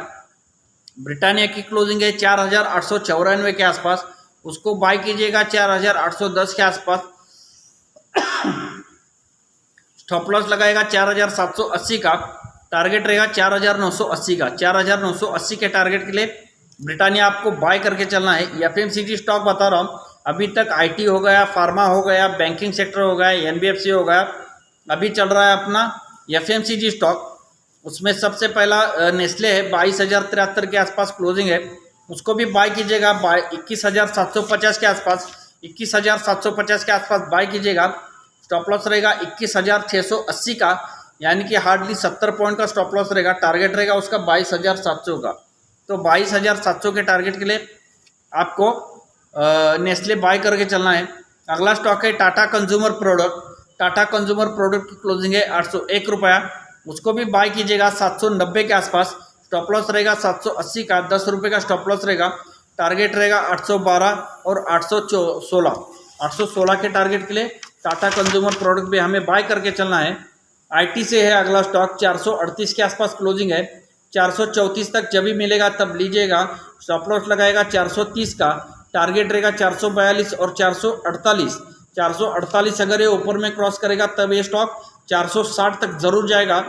ब्रिटानिया की क्लोजिंग है 4894 के आसपास, उसको बाय कीजिएगा 4810 के आसपास। स्टॉप लॉस लगाएगा 4780 का, टारगेट रहेगा 4980 का। 4980 के टारगेट के लिए ब्रिटानिया आपको बाय करके चलना है। FMCG स्टॉक बता रहा हूँ, अभी तक IT हो गया, फार्मा हो गया, बैंकिंग सेक्टर हो गया, NBFC हो गया, अभी चल रहा है अपना FMCG स्टॉक। उसमें सबसे पहला नेस्ले है, 22,073 के आसपास क्लोजिंग है, उसको भी बाय कीजिएगा 21,750 के आसपास। 21,750 के आसपास बाय कीजिएगा। स्टॉप लॉस रहेगा 21,680 का, यानी कि हार्डली 70 पॉइंट का स्टॉप लॉस रहेगा। टारगेट रहेगा उसका 22,700 का। तो 22,700 के टारगेट के लिए आपको नेस्ले बाय करके चलना है। अगला स्टॉक है Tata consumer product. Tata consumer product की क्लोजिंग है 801 रुपया, उसको भी बाय कीजिएगा 790 के आसपास। स्टॉप लॉस रहेगा 780 का, 10 रुपये का स्टॉप लॉस रहेगा। टारगेट रहेगा 812 और 816। 816 के टारगेट के लिए टाटा कंज्यूमर प्रोडक्ट भी हमें बाय करके चलना है। IT से है अगला स्टॉक, 438 के आसपास क्लोजिंग है। 434 तक जब भी मिलेगा तब लीजिएगा। स्टॉप लॉस लगाएगा 430 का, टारगेट रहेगा 442 और 448। 448 अगर ये ऊपर में क्रॉस करेगा तब ये स्टॉक 460 तक जरूर जाएगा।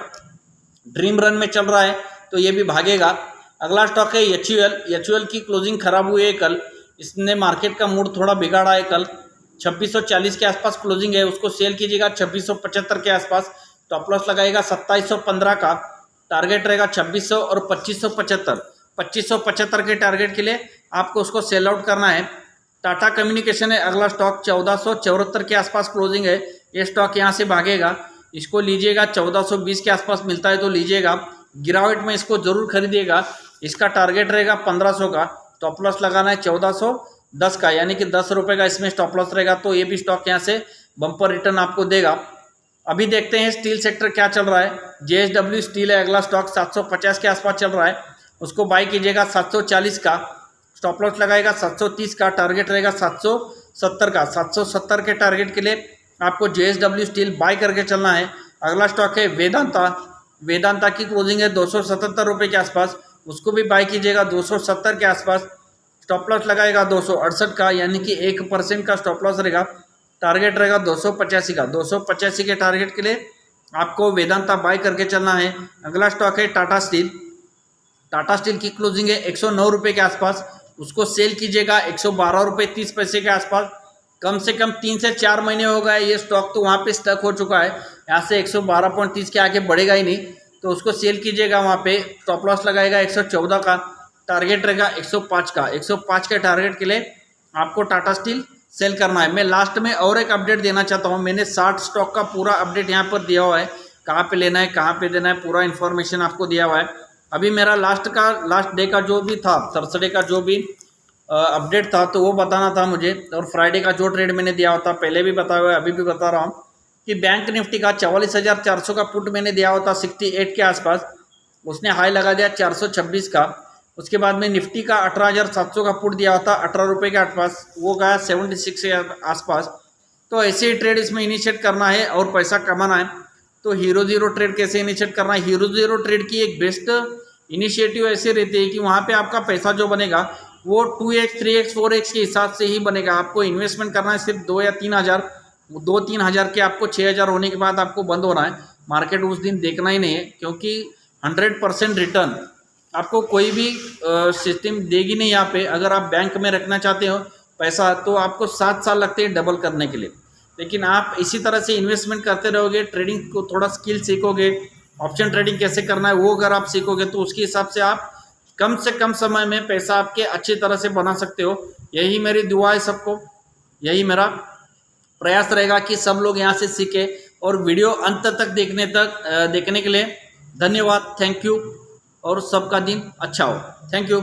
ड्रीम रन में चल रहा है तो ये भी भागेगा। अगला स्टॉक है HUL की क्लोजिंग खराब हुई है कल, इसने मार्केट का मूड थोड़ा बिगाड़ा है कल। 2640 के आसपास क्लोजिंग है, उसको सेल कीजिएगा 2675 के आसपास। स्टॉप लॉस लगाएगा 2715 का, टारगेट रहेगा 2600 और 2575। 2575 के टारगेट के लिए आपको उसको सेल आउट करना है। टाटा कम्युनिकेशन है अगला स्टॉक, 1474 के आसपास क्लोजिंग है। ये स्टॉक यहाँ से भागेगा, इसको लीजिएगा। 1420 के आसपास मिलता है तो लीजिएगा, गिरावट में इसको जरूर खरीदिएगा। इसका टारगेट रहेगा 1500 का, स्टॉप लॉस लगाना है 1410 का, यानी कि 10 रुपये का इसमें स्टॉप लॉस रहेगा। तो ये भी स्टॉक यहाँ से बम्पर रिटर्न आपको देगा। अभी देखते हैं स्टील सेक्टर क्या चल रहा है। JSW स्टील है अगला स्टॉक, 750 के आसपास चल रहा है, उसको बाय कीजिएगा 740 का। स्टॉप लॉस लगाएगा 730 का, टारगेट रहेगा 770 का। 770 के टारगेट के लिए आपको JSW स्टील बाय करके चलना है। अगला स्टॉक है वेदांता। वेदांता की क्लोजिंग है 277 रुपये के आसपास, उसको भी बाय कीजिएगा 270 के आसपास। स्टॉप लॉस लगाएगा 268 का, यानी कि 1% का स्टॉप लॉस रहेगा। टारगेट रहेगा 285 का। 285 के टारगेट के लिए आपको वेदांता बाय करके चलना है। अगला स्टॉक है टाटा स्टील। टाटा स्टील की क्लोजिंग है 109 रुपये के आसपास, उसको सेल कीजिएगा 112 रुपये 30 पैसे के आसपास। कम से कम 3 से 4 महीने हो गए ये स्टॉक तो वहाँ पे स्टक हो चुका है, यहाँ से 112.30 के आगे बढ़ेगा ही नहीं, तो उसको सेल कीजिएगा। वहाँ पे स्टॉप लॉस लगाएगा 114 का। टारगेट रहेगा 105 का। 105 के टारगेट के लिए आपको टाटा स्टील सेल करना है। मैं लास्ट में और एक अपडेट देना चाहता हूँ। मैंने 60 स्टॉक का पूरा अपडेट यहाँ पर दिया हुआ है, कहाँ पे लेना है, कहाँ पे देना है, पूरा इन्फॉर्मेशन आपको दिया हुआ है। अभी मेरा लास्ट डे का जो भी था, थर्सडे का जो भी अपडेट था, तो वो बताना था मुझे। और फ्राइडे का जो ट्रेड मैंने दिया होता, पहले भी बताया हुआ है, अभी भी बता रहा हूँ कि बैंक निफ्टी का 44,400 का पुट मैंने दिया होता 68 के आसपास, उसने हाई लगा दिया 426 का। उसके बाद में निफ्टी का 18,700 का पुट दिया होता 18 रुपये के आसपास, वो गया 76 के आसपास। तो ऐसे ही ट्रेड इसमें इनिशिएट करना है और पैसा कमाना है। तो हीरो जीरो ट्रेड कैसे इनिशिएट करना है? हीरो जीरो ट्रेड की एक बेस्ट इनिशिएटिव ऐसी रहती है कि वहाँ पे आपका पैसा जो बनेगा वो 2x 3x 4x के हिसाब से ही बनेगा। आपको इन्वेस्टमेंट करना है सिर्फ 2 या 3 हज़ार, 2-3 हज़ार के आपको 6,000 होने के बाद आपको बंद होना है। मार्केट उस दिन देखना ही नहीं है, क्योंकि 100% रिटर्न आपको कोई भी सिस्टम देगी नहीं यहाँ पे। अगर आप बैंक में रखना चाहते हो पैसा तो आपको 7 साल लगते हैं डबल करने के लिए, लेकिन आप इसी तरह से इन्वेस्टमेंट करते रहोगे, ट्रेडिंग को थोड़ा स्किल सीखोगे, ऑप्शन ट्रेडिंग कैसे करना है वो अगर आप सीखोगे तो उसके हिसाब से आप कम से कम समय में पैसा आपके अच्छी तरह से बना सकते हो। यही मेरी दुआ है सबको, यही मेरा प्रयास रहेगा कि सब लोग यहाँ से सीखें। और वीडियो अंत तक देखने के लिए धन्यवाद, थैंक यू, और सबका दिन अच्छा हो। Thank you.